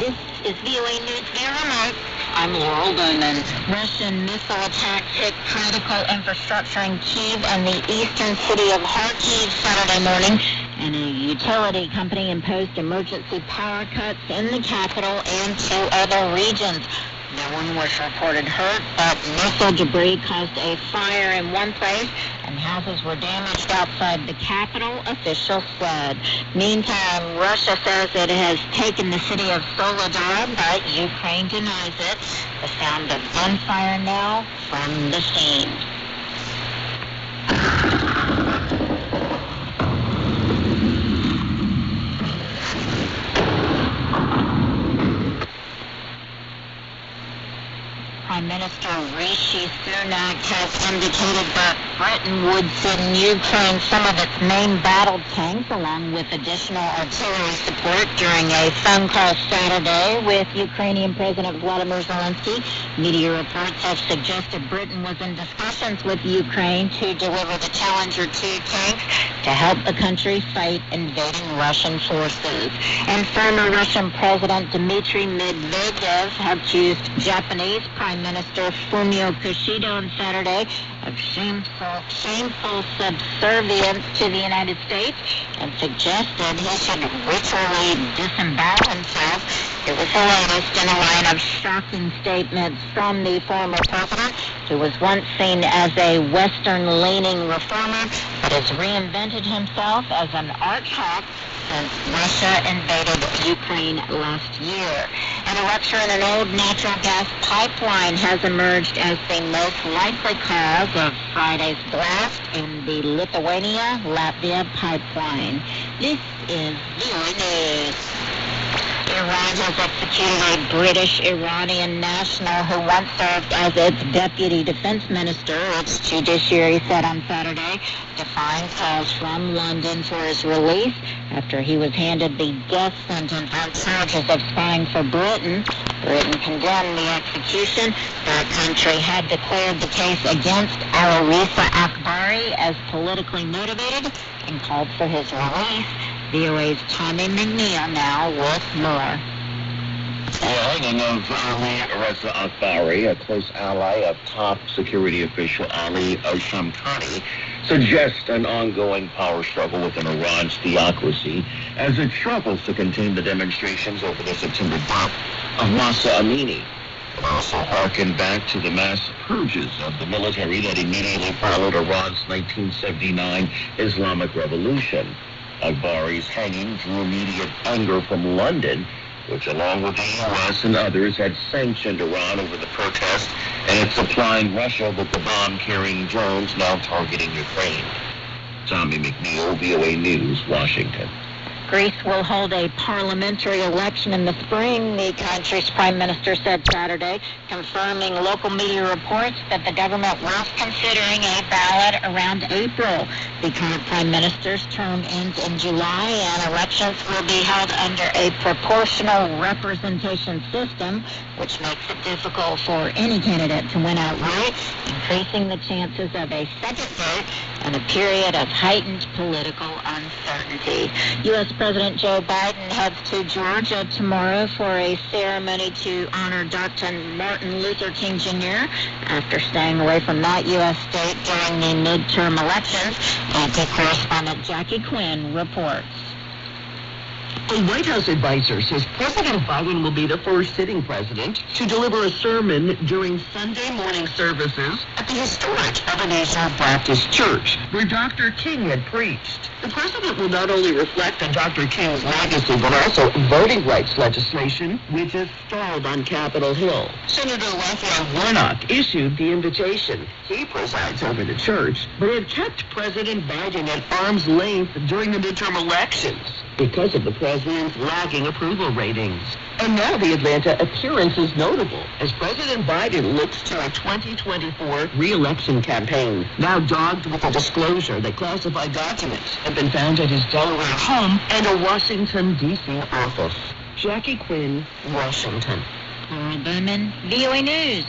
This is VOA News via remote. I'm Laurel Bowman. Russian missile attacks hit critical infrastructure in Kyiv and the eastern city of Kharkiv Saturday morning, and a utility company imposed emergency power cuts in the capital and two other regions. No one was reported hurt, but missile debris caused a fire in one place, and houses were damaged outside the capital, officials said. Meantime, Russia says it has taken the city of Soledar, but Ukraine denies it. The sound of gunfire now from the scene. Prime Minister Rishi Sunak has indicated that Britain would send Ukraine some of its main battle tanks along with additional artillery support during a phone call Saturday with Ukrainian President Vladimir Zelensky. Media reports have suggested Britain was in discussions with Ukraine to deliver the Challenger 2 tanks to help the country fight invading Russian forces. And former Russian President Dmitry Medvedev accused Japanese Prime Minister Fumio Kishida on Saturday of shameful subservience to the United States and suggested he should ritually disembowel himself. It was the latest in a line of shocking statements from the former president, who was once seen as a Western-leaning reformer, but has reinvented himself as an arch hawk since Russia invaded Ukraine last year. An rupture in an old natural gas pipeline has emerged as the most likely cause of Friday's blast in the Lithuania-Latvia pipeline. This is VOA News. Iran has executed a British Iranian national who once served as its deputy defense minister, its judiciary said on Saturday, defying calls from London for his release after he was handed the death sentence on charges of spying for Britain. Britain condemned the execution. That country had declared the case against Arisa Akbari as politically motivated and called for his release. VOA's Tommy McNeil now with more. Warning of Ali Reza Akbari, a close ally of top security official Ali Oshamkhani, suggests an ongoing power struggle within Iran's theocracy as it struggles to contain the demonstrations over the September death of Mahsa Amini. It also harkened back to the mass purges of the military that immediately followed Iran's 1979 Islamic Revolution. Akbari's hanging drew immediate anger from London, which along with the U.S. and others had sanctioned Iran over the protest, and it's supplying Russia with the bomb-carrying drones now targeting Ukraine. Tommy McNeil, VOA News, Washington. Greece will hold a parliamentary election in the spring, the country's prime minister said Saturday, confirming local media reports that the government was considering a ballot around April. The current prime minister's term ends in July, and elections will be held under a proportional representation system, which makes it difficult for any candidate to win outright, increasing the chances of a second vote and a period of heightened political uncertainty. U.S. President Joe Biden heads to Georgia tomorrow for a ceremony to honor Dr. Martin Luther King Jr. after staying away from that U.S. state during the midterm elections. AP correspondent Jackie Quinn reports. A White House advisor says President Biden will be the first sitting president to deliver a sermon during Sunday morning services at the historic Ebenezer Baptist Church, where Dr. King had preached. The president will not only reflect on Dr. King's legacy, but also voting rights legislation, which is stalled on Capitol Hill. Senator Raphael Warnock issued the invitation. He presides over the church, but had kept President Biden at arm's length during the midterm elections because of the president's lagging approval ratings. And now the Atlanta appearance is notable as President Biden looks to a 2024 re-election campaign, now dogged with a disclosure that classified documents have been found at his Delaware home and a Washington, D.C. office. Jackie Quinn, Washington. Laurel Bowman, VOA News.